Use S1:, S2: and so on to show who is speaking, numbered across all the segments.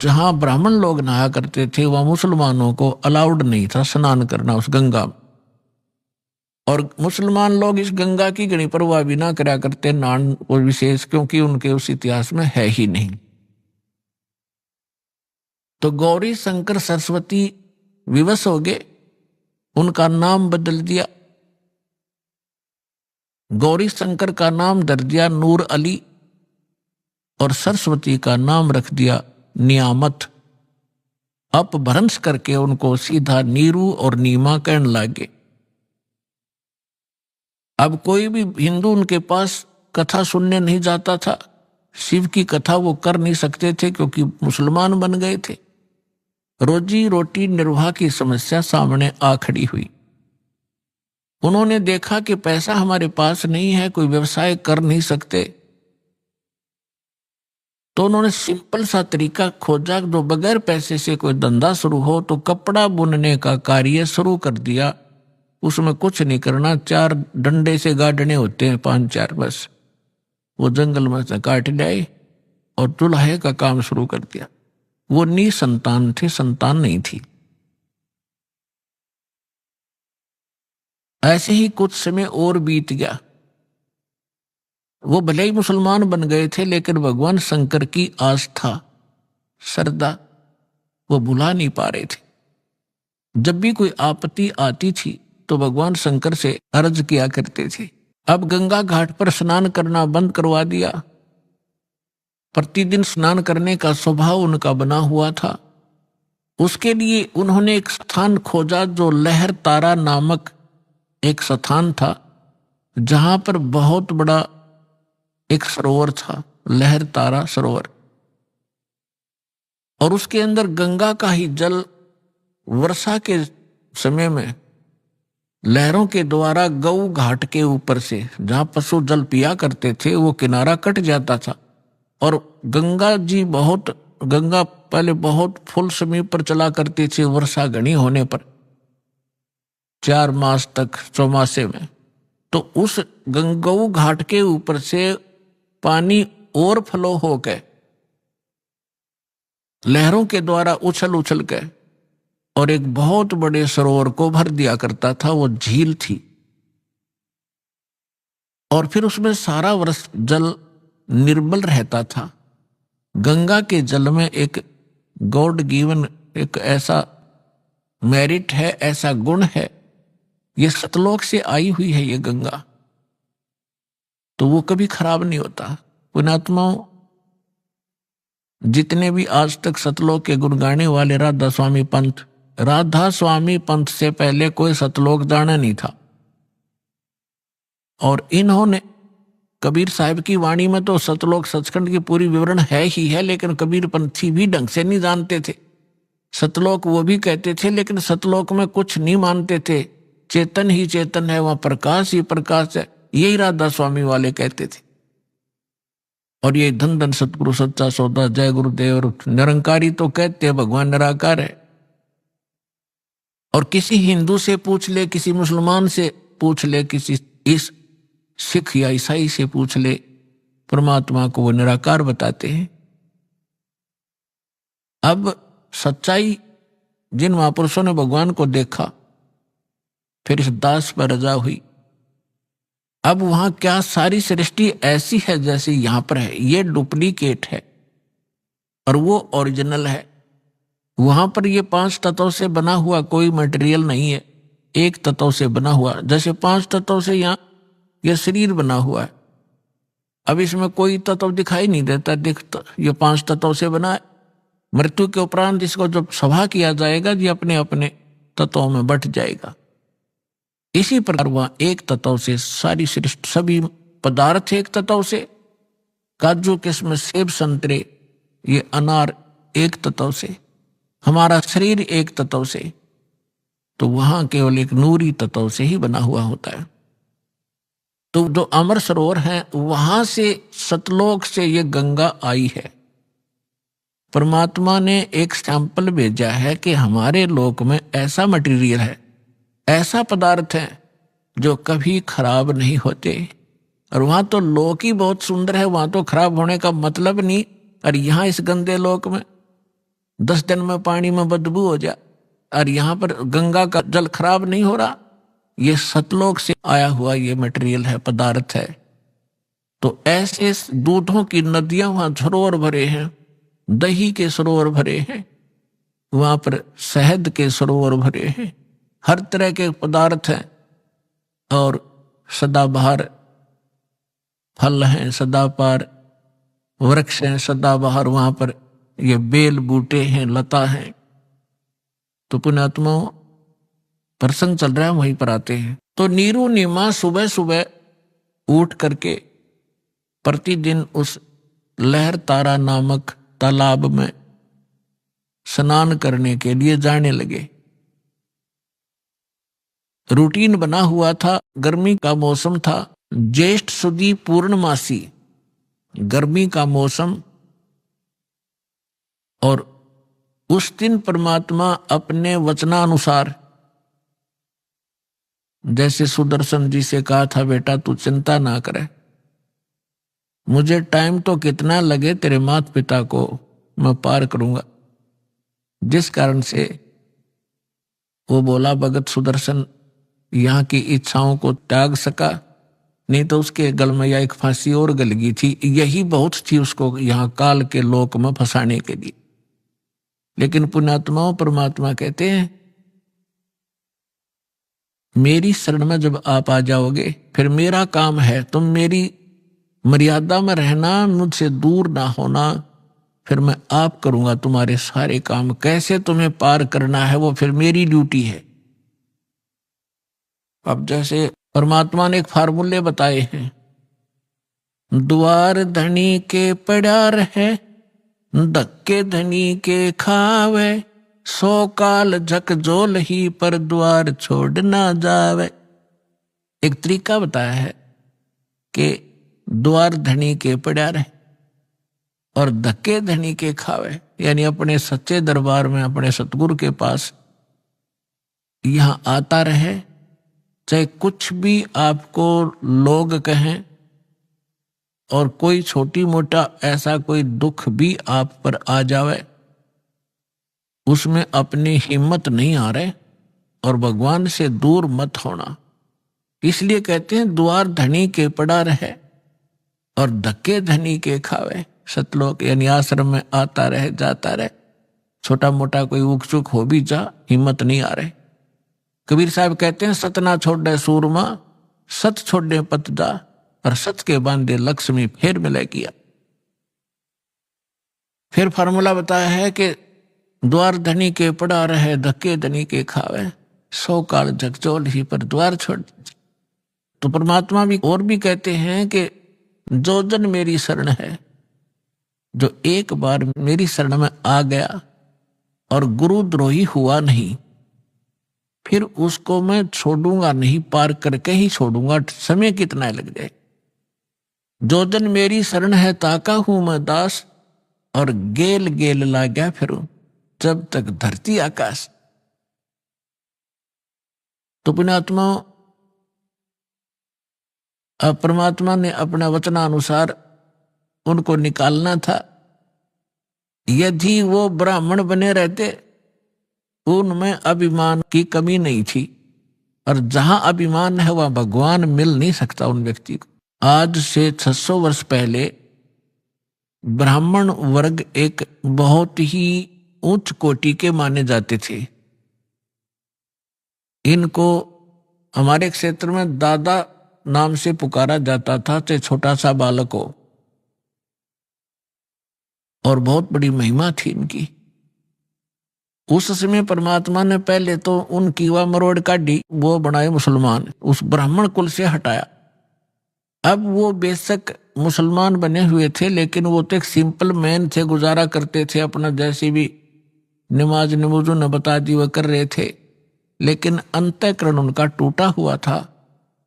S1: जहां ब्राह्मण लोग नहाया करते थे वहां मुसलमानों को अलाउड नहीं था स्नान करना उस गंगा में। और मुसलमान लोग इस गंगा की घनी परवाह भी ना करा करते नान को विशेष, क्योंकि उनके उस इतिहास में है ही नहीं। तो गौरी शंकर सरस्वती विवश हो गए, उनका नाम बदल दिया। गौरी शंकर का नाम धर दिया नूर अली, और सरस्वती का नाम रख दिया नियामत। अपभ्रंश करके उनको सीधा नीरू और नीमा कहने लगे। अब कोई भी हिंदू उनके पास कथा सुनने नहीं जाता था, शिव की कथा वो कर नहीं सकते थे क्योंकि मुसलमान बन गए थे। रोजी रोटी निर्वाह की समस्या सामने आ खड़ी हुई। उन्होंने देखा कि पैसा हमारे पास नहीं है, कोई व्यवसाय कर नहीं सकते, तो उन्होंने सिंपल सा तरीका खोजा जो बगैर पैसे से कोई धंधा शुरू हो। तो कपड़ा बुनने का कार्य शुरू कर दिया। उसमें कुछ नहीं करना, 4 डंडे से गाड़ने होते हैं, 5-4 बस। वो जंगल में से काट लाए और दुल्हे का काम शुरू कर दिया। वो निसंतान थे, संतान नहीं थी। ऐसे ही कुछ समय और बीत गया। वो भले ही मुसलमान बन गए थे, लेकिन भगवान शंकर की आस्था श्रद्धा वो भुला नहीं पा रहे थे। जब भी कोई आपत्ति आती थी तो भगवान शंकर से अर्ज किया करते थे। अब गंगा घाट पर स्नान करना बंद करवा दिया। प्रतिदिन स्नान करने का स्वभाव उनका बना हुआ था। उसके लिए उन्होंने एक स्थान खोजा जो लहर तारा नामक एक स्थान था, जहां पर बहुत बड़ा एक सरोवर था, लहर तारा सरोवर। और उसके अंदर गंगा का ही जल वर्षा के समय में लहरों के द्वारा गऊ घाट के ऊपर से जहां पशु जल पिया करते थे वो किनारा कट जाता था। और गंगा पहले बहुत फुल समय पर चला करती थी वर्षा घनी होने पर, 4 मास तक चौमासे में। तो उस गऊ घाट के ऊपर से पानी और फ्लो होकर लहरों के द्वारा उछल उछल के और एक बहुत बड़े सरोवर को भर दिया करता था। वो झील थी और फिर उसमें सारा वर्ष जल निर्मल रहता था। गंगा के जल में एक गॉड गिवन एक ऐसा मेरिट है, ऐसा गुण है, ये सतलोक से आई हुई है ये गंगा, तो वो कभी खराब नहीं होता। पुण्यात्माओं, जितने भी आज तक सतलोक के गुण गाने वाले राधा स्वामी पंथ से पहले कोई सतलोक जाना नहीं था। और इन्होंने कबीर साहब की वाणी में तो सतलोक सचखंड की पूरी विवरण है ही है, लेकिन कबीर पंथी भी ढंग से नहीं जानते थे। सतलोक वो भी कहते थे, लेकिन सतलोक में कुछ नहीं मानते थे। चेतन ही चेतन है, वहां प्रकाश ही प्रकाश है, यही राधा स्वामी वाले कहते थे। और ये धन धन सतगुरु सच्चा सौदा जय गुरुदेव और निरंकारी तो कहते हैं भगवान निराकार है। और किसी हिंदू से पूछ ले, किसी मुसलमान से पूछ ले, किसी इस सिख या ईसाई से पूछ ले, परमात्मा को वो निराकार बताते हैं। अब सच्चाई, जिन महापुरुषों ने भगवान को देखा, फिर इस दास पर रजा हुई। अब वहां क्या सारी सृष्टि ऐसी है जैसी यहां पर है? ये डुप्लीकेट है और वो ओरिजिनल है। वहां पर ये 5 तत्वों से बना हुआ कोई मटेरियल नहीं है, एक तत्व से बना हुआ। जैसे 5 तत्वों से यहाँ ये शरीर बना हुआ है, अब इसमें कोई तत्व दिखाई नहीं देता, दिखता ये 5 तत्वों से बना है। मृत्यु के उपरांत इसको जब सभा किया जाएगा, ये अपने अपने तत्वों में बट जाएगा। इसी प्रकार वहां एक तत्व से सारी सृष्टि, सभी पदार्थ एक तत्व से, काजू किस्म सेब संतरे ये अनार एक तत्व से, हमारा शरीर एक तत्व से, तो वहां केवल एक नूरी तत्व से ही बना हुआ होता है। तो जो अमर सरोवर है वहां से सतलोक से ये गंगा आई है। परमात्मा ने एक सैंपल भेजा है कि हमारे लोक में ऐसा मटेरियल है, ऐसा पदार्थ है जो कभी खराब नहीं होते। और वहां तो लोक ही बहुत सुंदर है, वहां तो खराब होने का मतलब नहीं। और यहां इस गंदे लोक में 10 दिन में पानी में बदबू हो जाए। और यहाँ पर गंगा का जल खराब नहीं हो रहा, ये सतलोक से आया हुआ ये मटेरियल है, पदार्थ है। तो ऐसे दूधों की नदियां वहां सरोवर भरे हैं, दही के सरोवर भरे हैं, वहां पर शहद के सरोवर भरे हैं, हर तरह के पदार्थ हैं। और सदाबहार फल हैं, सदाबहार वृक्ष हैं, सदाबहार वहां पर ये बेल बूटे हैं, लता हैं। तो पुण्यात्माओं प्रसंग चल रहा है, वहीं पर आते हैं। तो नीरू नीमा सुबह सुबह उठ करके प्रतिदिन उस लहर तारा नामक तालाब में स्नान करने के लिए जाने लगे। रूटीन बना हुआ था, गर्मी का मौसम था, ज्येष्ठ सुदी पूर्णमासी, गर्मी का मौसम। और उस दिन परमात्मा अपने वचनानुसार, जैसे सुदर्शन जी से कहा था, बेटा तू चिंता ना करे, मुझे टाइम तो कितना लगे तेरे माता पिता को मैं पार करूंगा। जिस कारण से वो बोला, भगत सुदर्शन यहाँ की इच्छाओं को त्याग सका, नहीं तो उसके गल में या एक फांसी और गल गई थी। यही बहुत थी उसको यहाँ काल के लोक में फंसाने के लिए। लेकिन पुण्यात्माओं परमात्मा कहते हैं, मेरी शरण में जब आप आ जाओगे, फिर मेरा काम है, तुम मेरी मर्यादा में रहना, मुझसे दूर ना होना, फिर मैं आप करूंगा तुम्हारे सारे काम। कैसे तुम्हें पार करना है वो फिर मेरी ड्यूटी है। अब जैसे परमात्मा ने एक फार्मूले बताए हैं, द्वार धनी के पड़ा रहे, धक्के धनी के खावे, 100 काल झकझोल ही पर द्वार छोड़ ना जावे। एक तरीका बताया है कि द्वार धनी के पड़ा रहे और धक्के धनी के खावे, यानी अपने सच्चे दरबार में, अपने सतगुरु के पास यहां आता रहे, चाहे कुछ भी आपको लोग कहें, और कोई छोटी मोटा ऐसा कोई दुख भी आप पर आ जावे, उसमें अपनी हिम्मत नहीं आ रहे और भगवान से दूर मत होना। इसलिए कहते हैं द्वार धनी के पड़ा रहे और धक्के धनी के खावे। सतलोक यानी आश्रम में आता रहे, जाता रहे, छोटा मोटा कोई उक चुक हो भी जा, हिम्मत नहीं आ रहे। कबीर साहब कहते हैं, सत ना छोड़े सूरमा, सत छोड़े पत जा, और सच के बांधे लक्ष्मी फिर मिले किया। फिर फार्मूला बताया है कि द्वार धनी के पड़ा रहे, धक्के धनी के खावे, 100 काल झकझोल ही पर द्वार छोड़। तो परमात्मा भी और भी कहते हैं कि जो जन मेरी शरण है, जो एक बार मेरी शरण में आ गया और गुरुद्रोही हुआ नहीं, फिर उसको मैं छोड़ूंगा नहीं, पार करके ही छोड़ूंगा, समय कितना लग जाए। जो जन मेरी शरण है ताका हूं मैं दास, और गेल गेल ला गया फिरूं जब तक धरती आकाश। तो पुण्यात्मा, अब परमात्मा ने अपना वचनानुसार उनको निकालना था। यदि वो ब्राह्मण बने रहते, उनमें अभिमान की कमी नहीं थी, और जहां अभिमान है वहां भगवान मिल नहीं सकता उन व्यक्ति को। आज से 600 वर्ष पहले ब्राह्मण वर्ग एक बहुत ही उच्च कोटि के माने जाते थे। इनको हमारे क्षेत्र में दादा नाम से पुकारा जाता था, चाहे छोटा सा बालक हो, और बहुत बड़ी महिमा थी इनकी। उस समय परमात्मा ने पहले तो उनकी वह मरोड़ काटी, वो बनाए मुसलमान, उस ब्राह्मण कुल से हटाया। अब वो बेशक मुसलमान बने हुए थे, लेकिन वो तो एक सिंपल मैन थे, गुजारा करते थे अपना, जैसे भी नमाज नमूजों ने बता दी वह कर रहे थे, लेकिन अंतःकरण उनका टूटा हुआ था,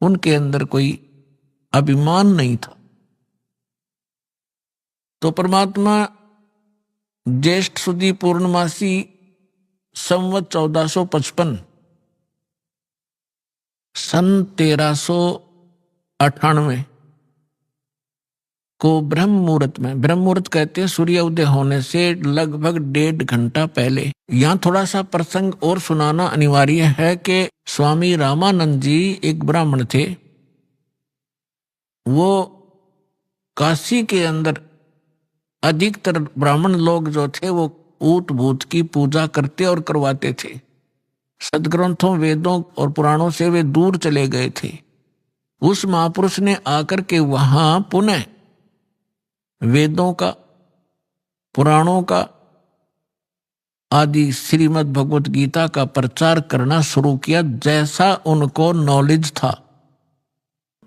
S1: उनके अंदर कोई अभिमान नहीं था। तो परमात्मा ज्येष्ठ सुदी पूर्णमासी संवत 1455 सन 1398 को ब्रह्म मुहूर्त में, ब्रह्म मुहूर्त कहते हैं सूर्य उदय होने से लगभग 1.5 घंटा पहले। यहाँ थोड़ा सा प्रसंग और सुनाना अनिवार्य है कि स्वामी रामानंद जी एक ब्राह्मण थे। वो काशी के अंदर अधिकतर ब्राह्मण लोग जो थे वो ऊत भूत की पूजा करते और करवाते थे। सदग्रंथों, वेदों और पुराणों से वे दूर चले गए थे। उस महापुरुष ने आकर के वहां पुनः वेदों का, पुराणों का आदि श्रीमद् भगवत गीता का प्रचार करना शुरू किया जैसा उनको नॉलेज था।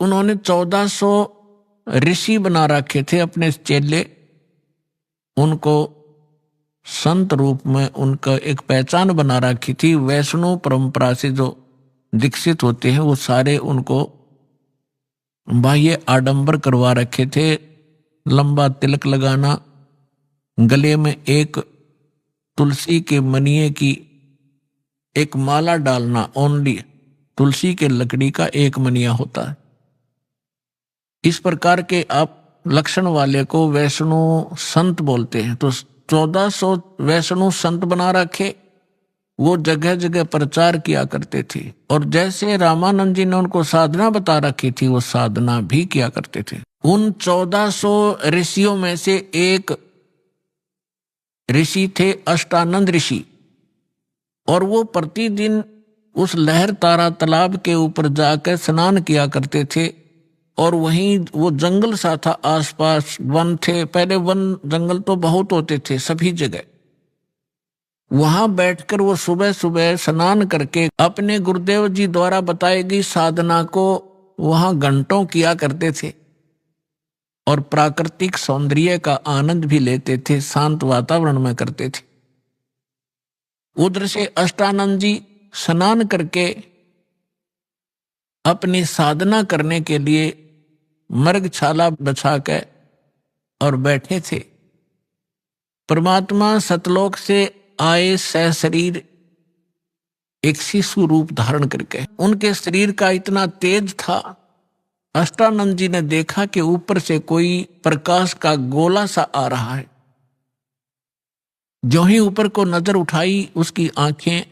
S1: उन्होंने 1400 ऋषि बना रखे थे अपने चेले। उनको संत रूप में उनका एक पहचान बना रखी थी। वैष्णव परंपरा से जो दीक्षित होते हैं वो सारे उनको बाह्य आडंबर करवा रखे थे। लंबा तिलक लगाना, गले में एक तुलसी के मनिये की एक माला डालना, ओनली तुलसी के लकड़ी का एक मनिया होता है। इस प्रकार के आप लक्षण वाले को वैष्णव संत बोलते हैं। तो 1400 वैष्णव संत बना रखे, वो जगह जगह प्रचार किया करते थे। और जैसे रामानंद जी ने उनको साधना बता रखी थी वो साधना भी किया करते थे। उन 1400 ऋषियों में से एक ऋषि थे अष्टानंद ऋषि, और वो प्रतिदिन उस लहर तारा तालाब के ऊपर जाकर स्नान किया करते थे। और वहीं वो जंगल सा था, आसपास वन थे। पहले वन जंगल तो बहुत होते थे सभी जगह। वहां बैठकर वो सुबह सुबह स्नान करके अपने गुरुदेव जी द्वारा बताई गई साधना को वहां घंटों किया करते थे और प्राकृतिक सौंदर्य का आनंद भी लेते थे, शांत वातावरण में करते थे। उधर से अष्टानंद जी स्नान करके अपनी साधना करने के लिए मृगछाला बिछा के और बैठे थे। परमात्मा सतलोक से आए सशरीर एक शिशु रूप धारण करके, उनके शरीर का इतना तेज था। अष्टानंद जी ने देखा कि ऊपर से कोई प्रकाश का गोला सा आ रहा है। जो ही ऊपर को नजर उठाई, उसकी आंखें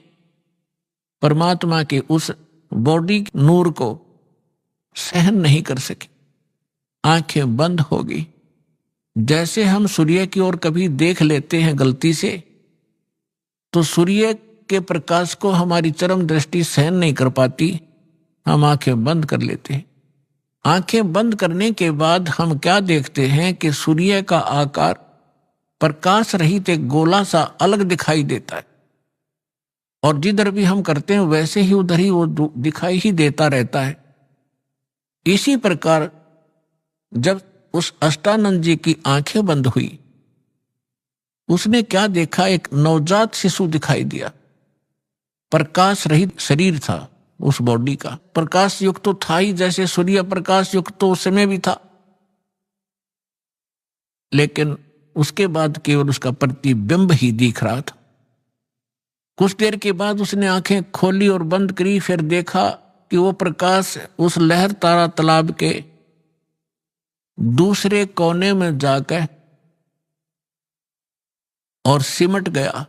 S1: परमात्मा के उस बॉडी नूर को सहन नहीं कर सकी, आंखें बंद हो गई। जैसे हम सूर्य की ओर कभी देख लेते हैं गलती से, तो सूर्य के प्रकाश को हमारी चरम दृष्टि सहन नहीं कर पाती, हम आंखें बंद कर लेते हैं। आंखें बंद करने के बाद हम क्या देखते हैं कि सूर्य का आकार प्रकाश रहित एक गोला सा अलग दिखाई देता है, और जिधर भी हम करते हैं वैसे ही उधर ही वो दिखाई ही देता रहता है। इसी प्रकार जब उस अष्टानंद जी की आंखें बंद हुई, उसने क्या देखा, एक नवजात शिशु दिखाई दिया। प्रकाश रहित शरीर था उस बॉडी का, प्रकाश युक्त तो था ही, जैसे सूर्य प्रकाश युक्त तो उस समय भी था, लेकिन उसके बाद केवल उसका प्रतिबिंब ही दिख रहा था। कुछ देर के बाद उसने आंखें खोली और बंद करी, फिर देखा कि वो प्रकाश उस लहर तारा तालाब के दूसरे कोने में जाकर और सिमट गया,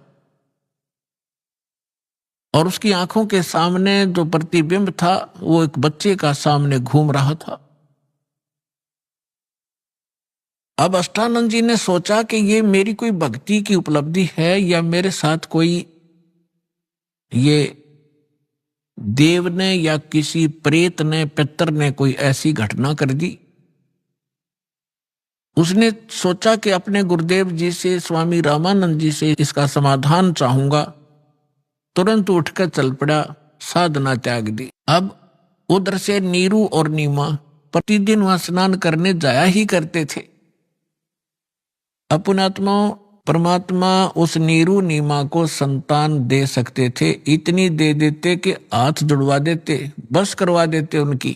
S1: और उसकी आंखों के सामने जो प्रतिबिंब था वो एक बच्चे का सामने घूम रहा था। अब अष्टानंद जी ने सोचा कि ये मेरी कोई भक्ति की उपलब्धि है या मेरे साथ कोई ये देव ने या किसी प्रेत ने, पितर ने कोई ऐसी घटना कर दी। उसने सोचा कि अपने गुरुदेव जी से, स्वामी रामानंद जी से इसका समाधान चाहूंगा। तुरंत उठकर चल पड़ा, साधना त्याग दी। अब उधर से नीरू और नीमा प्रतिदिन वहां स्नान करने जाया ही करते थे। अपनात्मा परमात्मा उस नीरू नीमा को संतान दे सकते थे, इतनी दे देते कि हाथ जुड़वा देते, बस करवा देते उनकी।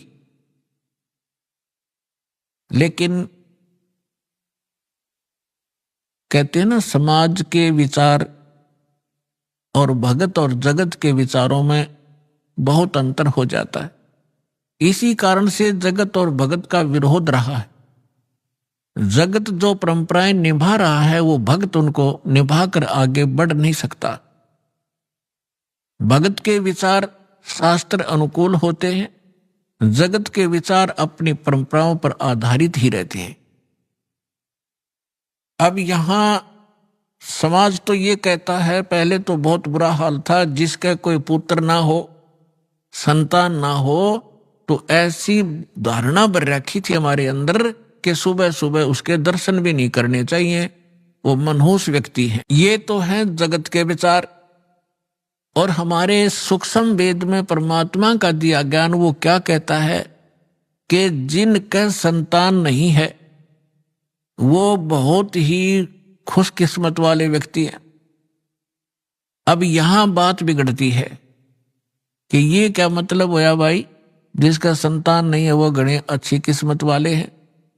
S1: लेकिन कहते हैं ना, समाज के विचार और भगत और जगत के विचारों में बहुत अंतर हो जाता है। इसी कारण से जगत और भगत का विरोध रहा है। जगत जो परंपराएं निभा रहा है वो भक्त उनको निभाकर आगे बढ़ नहीं सकता। भगत के विचार शास्त्र अनुकूल होते हैं, जगत के विचार अपनी परंपराओं पर आधारित ही रहते हैं। अब यहां समाज तो ये कहता है, पहले तो बहुत बुरा हाल था, जिसका कोई पुत्र ना हो, संतान ना हो, तो ऐसी धारणा बन रखी थी हमारे अंदर कि सुबह सुबह उसके दर्शन भी नहीं करने चाहिए, वो मनहूस व्यक्ति है। ये तो है जगत के विचार। और हमारे सूक्ष्म वेद में परमात्मा का दिया ज्ञान वो क्या कहता है कि जिनका संतान नहीं है वो बहुत ही खुशकिस्मत वाले व्यक्ति हैं। अब यहां बात बिगड़ती है कि ये क्या मतलब होया भाई, जिसका संतान नहीं है वो घणे अच्छी किस्मत वाले हैं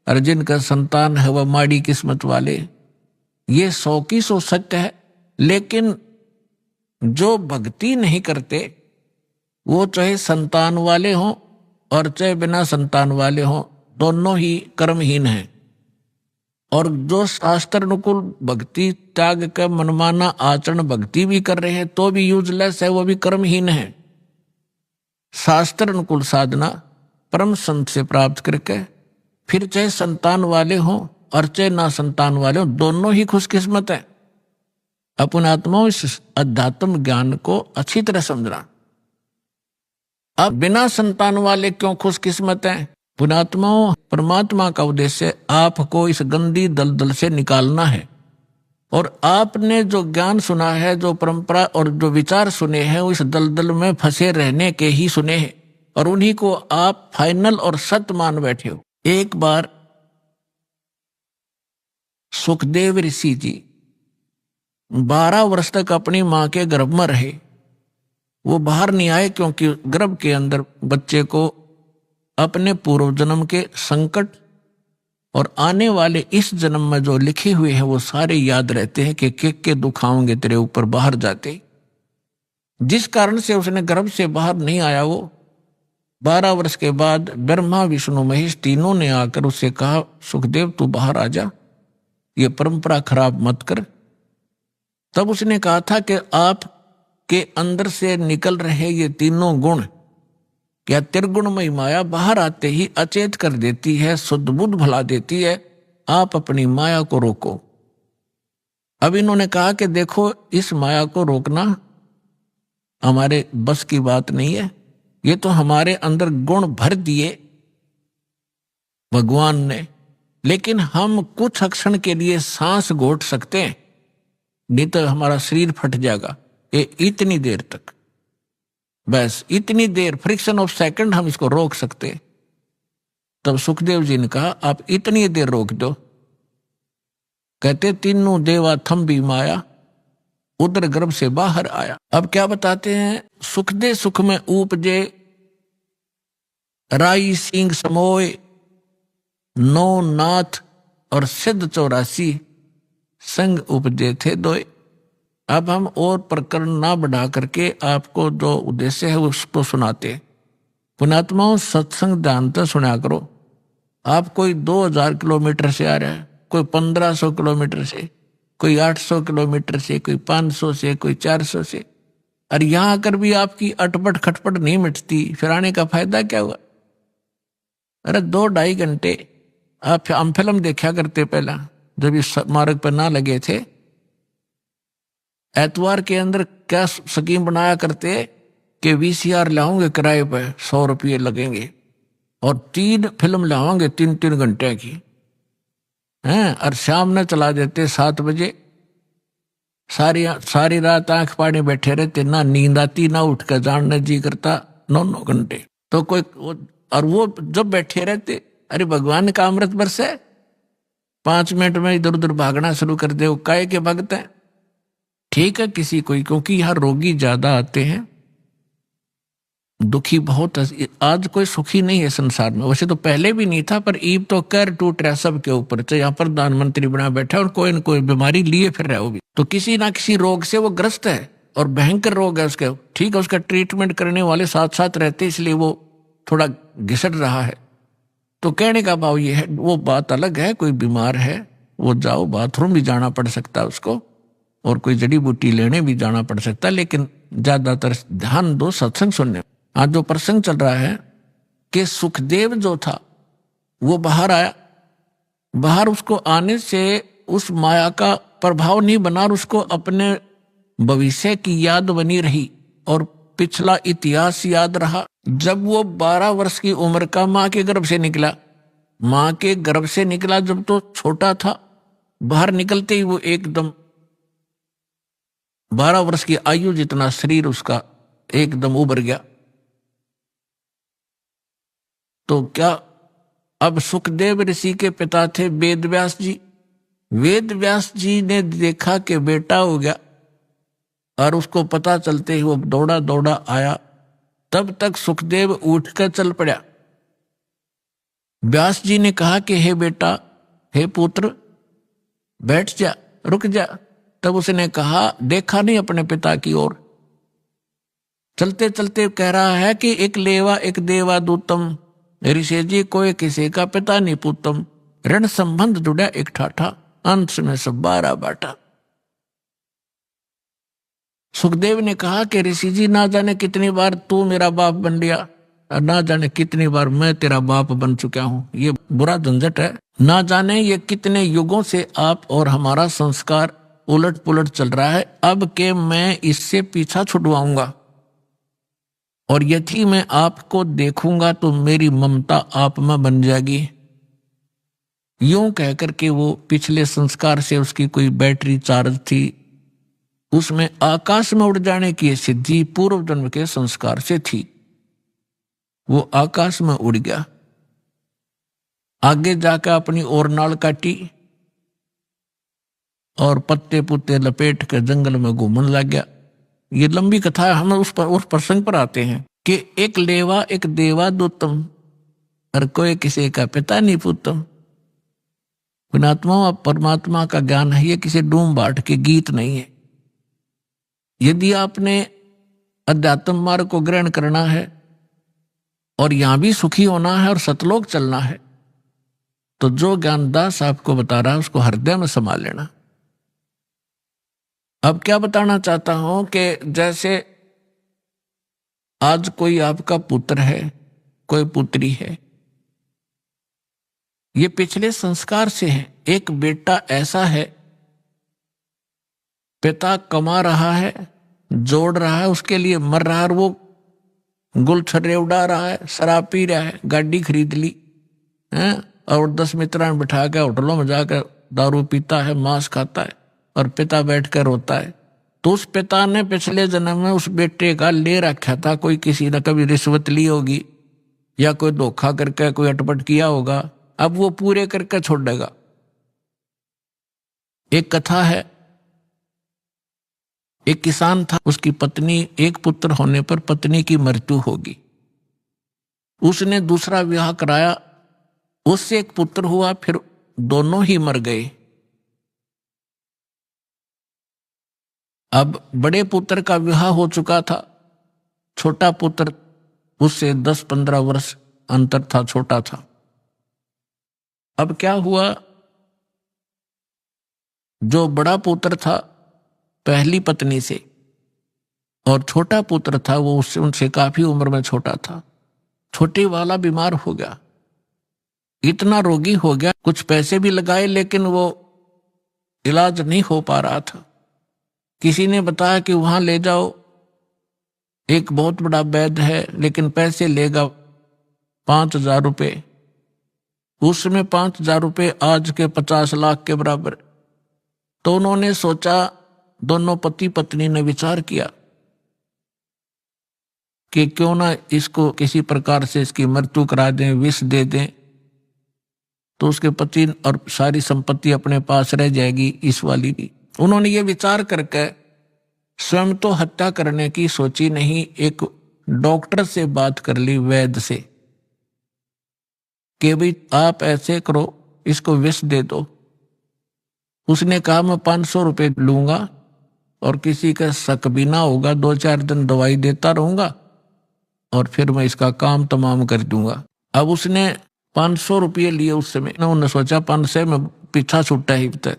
S1: और जिनका संतान है वह माड़ी किस्मत वाले। ये 100 की 100 सत्य है। लेकिन जो भक्ति नहीं करते वो चाहे संतान वाले हों और चाहे बिना संतान वाले हों, दोनों ही कर्महीन हैं। और जो शास्त्र अनुकूल भक्ति त्याग कर मनमाना आचरण भक्ति भी कर रहे हैं तो भी यूजलेस है, वो भी कर्महीन है। शास्त्र अनुकूल साधना परम संत से प्राप्त करके फिर चाहे संतान वाले हों और चाहे ना संतान वाले हों, दोनों ही खुशकिस्मत है। अपन आत्माओं इस अध्यात्म ज्ञान को अच्छी तरह समझना। अब बिना संतान वाले क्यों खुशकिस्मत हैं? पुणात्माओं, परमात्मा का उद्देश्य आपको इस गंदी दलदल से निकालना है। और आपने जो ज्ञान सुना है, जो परंपरा और जो विचार सुने हैं, उस दलदल में फंसे रहने के ही सुने हैं और उन्हीं को आप फाइनल और सत्य मान बैठे हो। एक बार सुखदेव ऋषि जी 12 वर्ष तक अपनी मां के गर्भ में रहे। वो बाहर नहीं आए क्योंकि गर्भ के अंदर बच्चे को अपने पूर्व जन्म के संकट और आने वाले इस जन्म में जो लिखे हुए हैं वो सारे याद रहते हैं कि के दुख आएंगे तेरे ऊपर बाहर जाते। जिस कारण से उसने गर्भ से बाहर नहीं आया, वो 12 वर्ष के बाद ब्रह्मा विष्णु महेश तीनों ने आकर उससे कहा, सुखदेव तू बाहर आ जा, ये परंपरा खराब मत कर। तब उसने कहा था कि आप के अंदर से निकल रहे ये तीनों गुण, क्या त्रिगुणमयी माया बाहर आते ही अचेत कर देती है, शुद्ध बुद्ध भला देती है। आप अपनी माया को रोको। अब इन्होंने कहा कि देखो इस माया को रोकना हमारे बस की बात नहीं है, ये तो हमारे अंदर गुण भर दिए भगवान ने, लेकिन हम कुछ क्षण के लिए सांस घोट सकते हैं, नहीं तो हमारा शरीर फट जाएगा। ये इतनी देर तक, बस इतनी देर, फ्रिक्शन ऑफ सेकंड हम इसको रोक सकते। तब सुखदेव जी ने कहा आप इतनी देर रोक दो। कहते तीनों देवा थम भी माया, उदर गर्भ से बाहर आया। अब क्या बताते हैं, सुख दे सुख में उपजे, राई सिंह समोय, नौ नाथ और सिद्ध 84 संग उपजे थे दोए। अब हम और प्रकरण ना बढ़ा करके आपको जो उद्देश्य है उसको सुनाते। पुणात्माओं, सत्संग ध्यान सुना करो। आप कोई 2000 किलोमीटर से आ रहा है, कोई 1500 किलोमीटर से, कोई 800 किलोमीटर से, कोई 500 से, कोई 400 से, और यहां आकर भी आपकी अटपट खटपट नहीं मिटती, फिर आने का फायदा क्या हुआ? अरे 2-2.5 घंटे आप हम फिल्म देखा करते पहला, जब इस मार्ग पर ना लगे थे। एतवार के अंदर क्या स्कीम बनाया करते कि VCR लाओगे किराए पे, 100 रुपये लगेंगे और 3 फिल्म लाओगे 3-3 घंटे की हैं, और शाम में चला देते 7 बजे। सारी रात आंख पाड़े बैठे रहते, ना नींद आती ना उठ कर जानने जी करता, 9-9 घंटे। तो कोई और वो जब बैठे रहते, अरे भगवान का अमृत बरसे, 5 मिनट में इधर उधर भागना शुरू कर दे, काहे के भगत है। ठीक है किसी कोई, क्योंकि यहाँ रोगी ज्यादा आते हैं, दुखी बहुत। आज कोई सुखी नहीं है संसार में, वैसे तो पहले भी नहीं था, पर ईब तो कर टूट रहा सबके ऊपर। तो यहाँ प्रधानमंत्री बना बैठा और कोई न कोई बीमारी लिए फिर रहा, वो भी तो किसी ना किसी रोग से वो ग्रस्त है और भयंकर रोग है उसके। ठीक है, उसका ट्रीटमेंट करने वाले साथ साथ रहते, इसलिए वो थोड़ा घिसट रहा है। तो कहने का भाव ये है, वो बात अलग है, कोई बीमार है वो जाओ, बाथरूम भी जाना पड़ सकता है उसको, और कोई जड़ी बूटी लेने भी जाना पड़ सकता है, लेकिन ज्यादातर ध्यान दो सत्संग सुनने। आज जो प्रसंग चल रहा है कि सुखदेव जो था वो बाहर आया, बाहर उसको आने से उस माया का प्रभाव नहीं बना और उसको अपने भविष्य की याद बनी रही और पिछला इतिहास याद रहा। जब वो 12 वर्ष की उम्र का मां के गर्भ से निकला, मां के गर्भ से निकला जब तो छोटा था, बाहर निकलते ही वो एकदम 12 वर्ष की आयु जितना शरीर उसका एकदम उभर गया। तो क्या अब सुखदेव ऋषि के पिता थे वेद व्यास जी। वेद व्यास जी ने देखा कि बेटा हो गया और उसको पता चलते ही वो दौड़ा दौड़ा आया। तब तक सुखदेव उठकर चल पड़ा। व्यास जी ने कहा कि हे बेटा, हे पुत्र, बैठ जा, रुक जा। तब उसने कहा, देखा नहीं अपने पिता की ओर, चलते चलते कह रहा है कि एक लेवा एक देवा दूतम, ऋषि जी कोई किसी का पिता नहीं पूतम, ऋण संबंध जुड़ा एक ठाठा, अंत में सब 12 बाटा। सुखदेव ने कहा कि ऋषि जी ना जाने कितनी बार तू मेरा बाप बन लिया और ना जाने कितनी बार मैं तेरा बाप बन चुका हूं, ये बुरा झंझट है। ना जाने ये कितने युगों से आप और हमारा संस्कार उलट पुलट चल रहा है। अब के मैं इससे पीछा छुड़वाऊंगा और यदि मैं आपको देखूंगा तो मेरी ममता आप में बन जाएगी। यूं कहकर के वो पिछले संस्कार से उसकी कोई बैटरी चार्ज थी, उसमें आकाश में उड़ जाने की सिद्धि पूर्व जन्म के संस्कार से थी। वो आकाश में उड़ गया, आगे जाकर अपनी और नाल काटी और पत्ते पुत्ते लपेट के जंगल में घूमने लग गया। ये लंबी कथा है, हम उस प्रसंग पर आते हैं कि एक लेवा एक देवा दूतम और कोई किसी का पिता नहीं पूतम। पुणात्मा और परमात्मा का ज्ञान है, ये किसी डूम बाट के गीत नहीं है। यदि आपने अध्यात्म मार्ग को ग्रहण करना है और यहां भी सुखी होना है और सतलोक चलना है, तो जो ज्ञानदास आपको बता रहा है उसको हृदय में संभाल लेना। अब क्या बताना चाहता हूं कि जैसे आज कोई आपका पुत्र है, कोई पुत्री है, ये पिछले संस्कार से है। एक बेटा ऐसा है, पिता कमा रहा है, जोड़ रहा है, उसके लिए मर रहा है और वो गुलछर्रे उड़ा रहा है, शराब पी रहा है, गाड़ी खरीद ली है और 10 मित्रों बिठा के होटलों में जाकर दारू पीता है, मांस खाता है और पिता बैठकर रोता है। तो उस पिता ने पिछले जन्म में उस बेटे का ले रखा था, कोई किसी ने कभी रिश्वत ली होगी या कोई धोखा करके कोई अटपट किया होगा, अब वो पूरे करके छोड़ेगा। एक कथा है, एक किसान था, उसकी पत्नी, एक पुत्र होने पर पत्नी की मृत्यु होगी। उसने दूसरा विवाह कराया, उससे एक पुत्र हुआ, फिर दोनों ही मर गए। अब बड़े पुत्र का विवाह हो चुका था, छोटा पुत्र उससे 10-15 वर्ष अंतर था, छोटा था। अब क्या हुआ, जो बड़ा पुत्र था पहली पत्नी से और छोटा पुत्र था वो उससे उनसे काफी उम्र में छोटा था। छोटे वाला बीमार हो गया, इतना रोगी हो गया, कुछ पैसे भी लगाए लेकिन वो इलाज नहीं हो पा रहा था। किसी ने बताया कि वहां ले जाओ, एक बहुत बड़ा वैद्य है लेकिन पैसे लेगा 5,000 रुपये। उसमें 5,000 रुपये आज के 50 लाख के बराबर। तो उन्होंने सोचा, दोनों पति पत्नी ने विचार किया कि क्यों ना इसको किसी प्रकार से इसकी मृत्यु करा दें, विष दे दें, तो उसके पति और सारी संपत्ति अपने पास रह जाएगी, इस वाली भी। उन्होंने ये विचार करके स्वयं तो हत्या करने की सोची नहीं, एक डॉक्टर से बात कर ली, वैद्य से, कि भाई आप ऐसे करो, इसको विष दे दो। उसने कहा मैं 500 रुपये लूंगा और किसी का शक भी ना होगा, 2-4 दिन दवाई देता रहूंगा और फिर मैं इसका काम तमाम कर दूंगा। अब उसने 500 रुपये लिए उस समय। उन्होंने सोचा 500 में पीछा छुट्टा ही तक,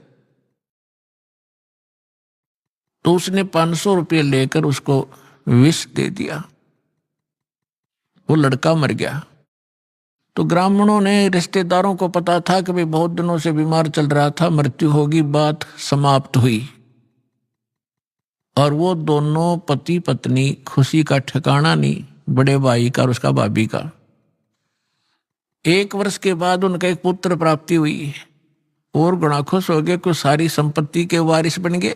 S1: तो उसने 500 रुपये लेकर उसको विष दे दिया। वो लड़का मर गया। तो ग्रामीणों ने, रिश्तेदारों को पता था कि भाई बहुत दिनों से बीमार चल रहा था, मृत्यु होगी, बात समाप्त हुई। और वो दोनों पति पत्नी खुशी का ठिकाना नहीं, बड़े भाई का और उसका भाभी का। 1 वर्ष के बाद उनका एक पुत्र प्राप्ति हुई और गुणा खुश हो गए कि सारी संपत्ति के वारिस बन गए।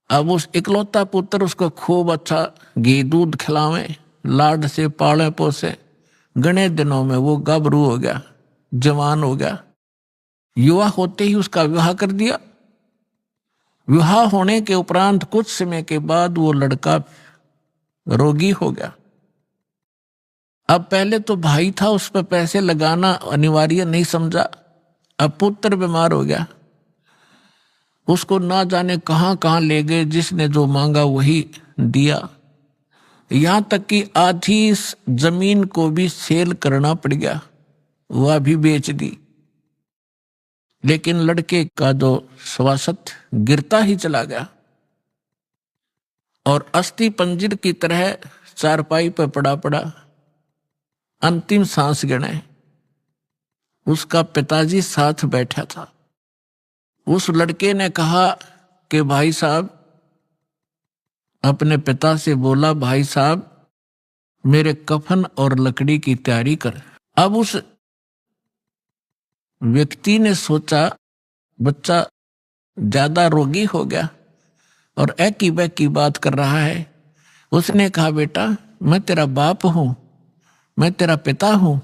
S1: अब उस इकलौता पुत्र उसको खूब अच्छा घी दूध खिलावे, लाड से पाले पोसे। घने दिनों में वो गाभरू हो गया, जवान हो गया। युवा होते ही उसका विवाह कर दिया। विवाह होने के उपरांत कुछ समय के बाद वो लड़का रोगी हो गया। अब पहले तो भाई था, उस पर पैसे लगाना अनिवार्य नहीं समझा। अब पुत्र बीमार हो गया, उसको ना जाने कहां कहां ले गए, जिसने जो मांगा वही दिया। यहां तक कि आधी जमीन को भी सेल करना पड़ गया, वह भी बेच दी। लेकिन लड़के का जो स्वास्थ्य गिरता ही चला गया और अस्थि पंजर की तरह चारपाई पर पड़ा पड़ा अंतिम सांस गिने। उसका पिताजी साथ बैठा था। उस लड़के ने कहा कि भाई साहब, अपने पिता से बोला, भाई साहब मेरे कफन और लकड़ी की तैयारी कर। अब उस व्यक्ति ने सोचा बच्चा ज्यादा रोगी हो गया और एकी बैकी बात कर रहा है। उसने कहा बेटा मैं तेरा बाप हूं, मैं तेरा पिता हूं।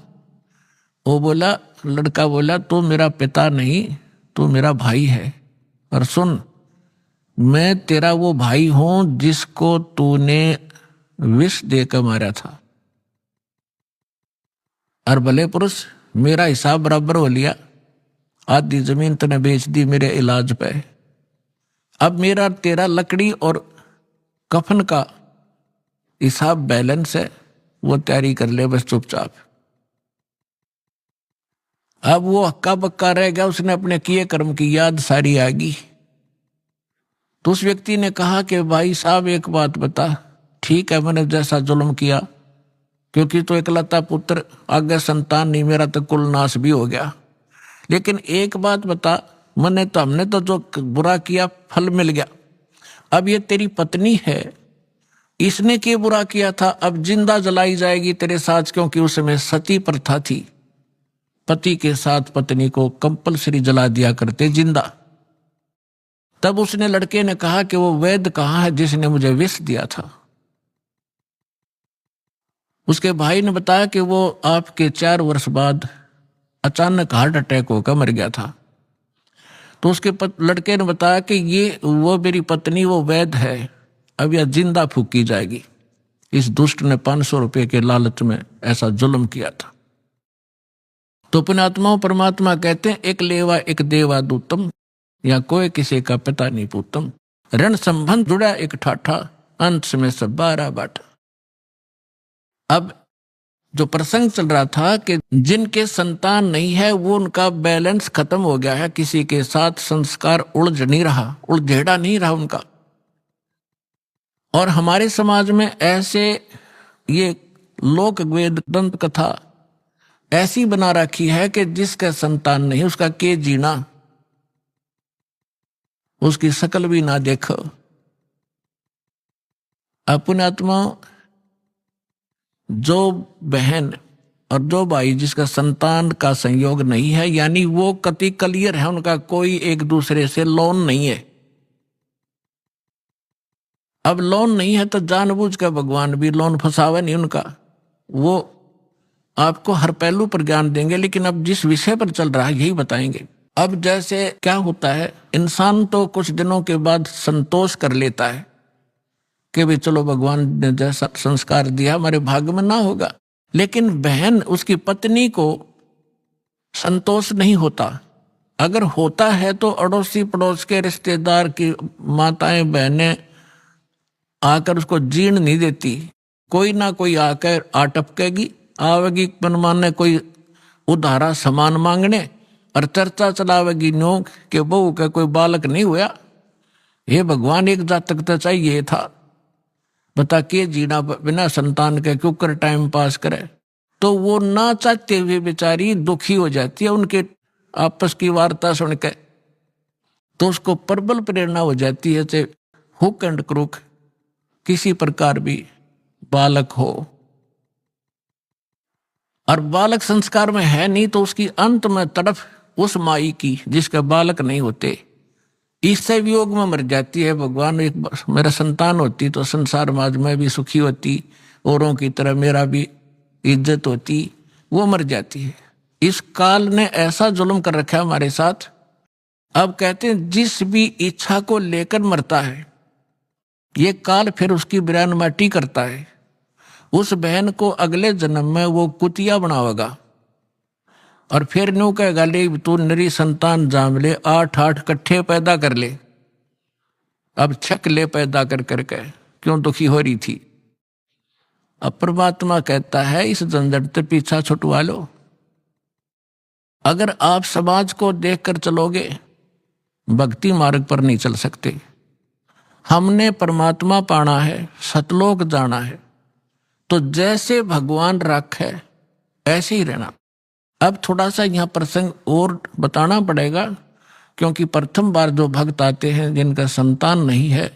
S1: वो बोला, लड़का बोला तू मेरा पिता नहीं, तू मेरा भाई है। और सुन, मैं तेरा वो भाई हूं जिसको तूने विष देकर मारा था। और भले पुरुष, मेरा हिसाब बराबर हो लिया, आधी जमीन तूने बेच दी मेरे इलाज पे। अब मेरा तेरा लकड़ी और कफन का हिसाब बैलेंस है, वो तैयारी कर ले बस चुपचाप। अब वो हक्का बक्का रह गया, उसने अपने किए कर्म की याद सारी आ गई। तो उस व्यक्ति ने कहा कि भाई साहब एक बात बता, ठीक है मैंने जैसा जुल्म किया, क्योंकि तो इकलौता पुत्र, आगे संतान नहीं, मेरा तो कुल नाश भी हो गया। लेकिन एक बात बता, हमने तो जो बुरा किया फल मिल गया। अब ये तेरी पत्नी है, इसने क्या बुरा किया था, अब जिंदा जलाई जाएगी तेरे साथ, क्योंकि उस समय सती प्रथा थी, पति के साथ पत्नी को कंपलसरी जला दिया करते जिंदा। तब उसने, लड़के ने कहा कि वो वैद्य कहाँ है जिसने मुझे विष दिया था। उसके भाई ने बताया कि वो आपके 4 वर्ष बाद अचानक हार्ट अटैक होकर मर गया था। तो उसके लड़के ने बताया कि ये वो मेरी पत्नी वो वैद्य है, अब यह जिंदा फूकी जाएगी। इस दुष्ट ने 500 रुपये के लालच में ऐसा जुल्म किया था। तो पुण्यात्माओं, परमात्मा कहते हैं एक लेवा एक देवा दूतम, या कोई किसी का पिता नहीं पूतम। ऋण संबंध जुड़ा एक ठाठा, अंत में सब 12 बाटा। अब जो प्रसंग चल रहा था कि जिनके संतान नहीं है वो उनका बैलेंस खत्म हो गया है, किसी के साथ संस्कार उलझ नहीं रहा, उलझेड़ा नहीं रहा उनका। और हमारे समाज में ऐसे ये लोक वेद दंत कथा ऐसी बना रखी है कि जिसका संतान नहीं उसका के जीना, उसकी शकल भी ना देखो। अपने आत्मा, जो बहन और जो भाई जिसका संतान का संयोग नहीं है, यानी वो कति क्लियर है, उनका कोई एक दूसरे से लोन नहीं है। अब लोन नहीं है तो जानबूझ कर भगवान भी लोन फंसावे नहीं उनका। वो आपको हर पहलू पर ज्ञान देंगे, लेकिन अब जिस विषय पर चल रहा है यही बताएंगे। अब जैसे क्या होता है, इंसान तो कुछ दिनों के बाद संतोष कर लेता है कि भाई चलो भगवान ने जैसा संस्कार दिया हमारे भाग्य में ना होगा। लेकिन बहन, उसकी पत्नी को संतोष नहीं होता। अगर होता है तो अड़ोसी पड़ोस के रिश्तेदार की माताएं बहनें आकर उसको जीर्ण नहीं देती, कोई ना कोई आकर आटपकेगी आवेगी मनमाने कोई उधारा सामान मांगने और चर्चा चलावेगी नो के बहू का कोई बालक नहीं हुआ। हे भगवान, एक जातक तो चाहिए था, बता के जीना बिना संतान के, क्यों कर टाइम पास करे। तो वो ना चाहते हुए बेचारी दुखी हो जाती है उनके आपस की वार्ता सुन के। तो उसको प्रबल प्रेरणा हो जाती है चाहे हुक एंड क्रुक किसी प्रकार भी बालक हो, और बालक संस्कार में है नहीं तो उसकी अंत में तड़फ उस माई की जिसके बालक नहीं होते, इससे वियोग में मर जाती है। भगवान, एक मेरा संतान होती तो संसार समाज में भी सुखी होती, औरों की तरह मेरा भी इज्जत होती, वो मर जाती है। इस काल ने ऐसा जुल्म कर रखा है हमारे साथ। अब कहते हैं जिस भी इच्छा को लेकर मरता है ये काल फिर उसकी बिरान माटी करता है। उस बहन को अगले जन्म में वो कुतिया बनावेगा और फिर न्यू कहेगा ले तू नरी संतान जाम ले, 8 कट्ठे पैदा कर ले, अब छक ले पैदा कर करके, क्यों दुखी हो रही थी। अब परमात्मा कहता है इस झंझट से पीछा छुटवा लो। अगर आप समाज को देखकर चलोगे भक्ति मार्ग पर नहीं चल सकते। हमने परमात्मा पाना है, सतलोक जाना है, तो जैसे भगवान रखे ऐसे ही रहना। अब थोड़ा सा यहाँ प्रसंग और बताना पड़ेगा, क्योंकि प्रथम बार जो भक्त आते हैं जिनका संतान नहीं है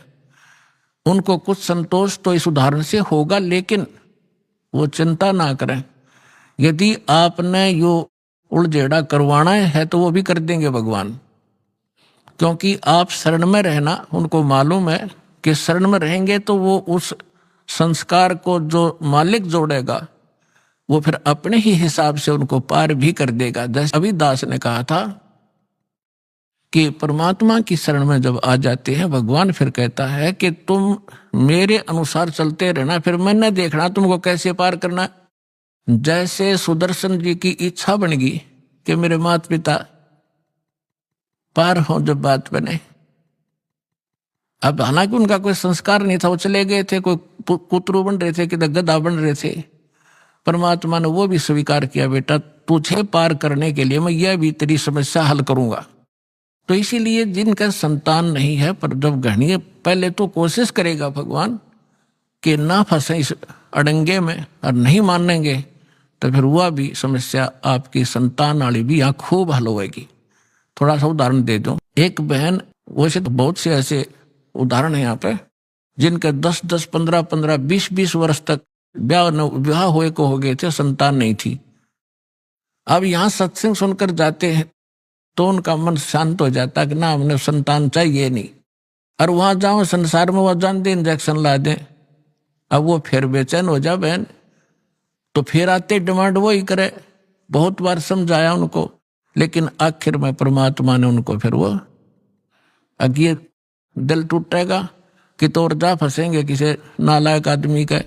S1: उनको कुछ संतोष तो इस उदाहरण से होगा, लेकिन वो चिंता ना करें। यदि आपने यो उलझेड़ा करवाना है तो वो भी कर देंगे भगवान, क्योंकि आप शरण में रहना, उनको मालूम है कि शरण में रहेंगे तो वो उस संस्कार को जो मालिक जोड़ेगा वो फिर अपने ही हिसाब से उनको पार भी कर देगा। जैसे अभी दास ने कहा था कि परमात्मा की शरण में जब आ जाते हैं भगवान फिर कहता है कि तुम मेरे अनुसार चलते रहना, फिर मैंने देखना तुमको कैसे पार करना। जैसे सुदर्शन जी की इच्छा बन गई कि मेरे माता पिता पार हो जब बात बने। अब हालांकि उनका कोई संस्कार नहीं था, वो चले गए थे, कोई कुतरू बन रहे थे कि गधा बन रहे थे। परमात्मा ने वो भी स्वीकार किया, बेटा तुझे पार करने के लिए मैं यह भी तेरी समस्या हल करूंगा। तो इसीलिए जिनका संतान नहीं है पर जब घड़िए पहले तो कोशिश करेगा भगवान कि ना फंसे इस अड़ंगे में और नहीं मानेंगे, तो फिर वह भी समस्या आपकी संतान वाली भी यहाँ खूब हल होगी। थोड़ा सा उदाहरण दे दूं। एक बहन, वैसे तो बहुत से ऐसे उदाहरण है यहाँ पे जिनके 10-10, 15-15, 20-20 वर्ष तक विवाह हुए को हो गए थे, संतान नहीं थी। अब यहाँ सत्संग सुनकर जाते हैं तो उनका मन शांत हो जाता कि ना हमने संतान चाहिए नहीं, और वहां जाओ संसार में वह जान दे इंजेक्शन ला दें, अब वो फिर बेचैन हो जा बहन, तो फिर आते डिमांड वो ही करे। बहुत बार समझाया उनको, लेकिन आखिर में परमात्मा ने उनको फिर वो अगे दिल टूटेगा कि तो और जा फंसेंगे किसी नालायक आदमी का।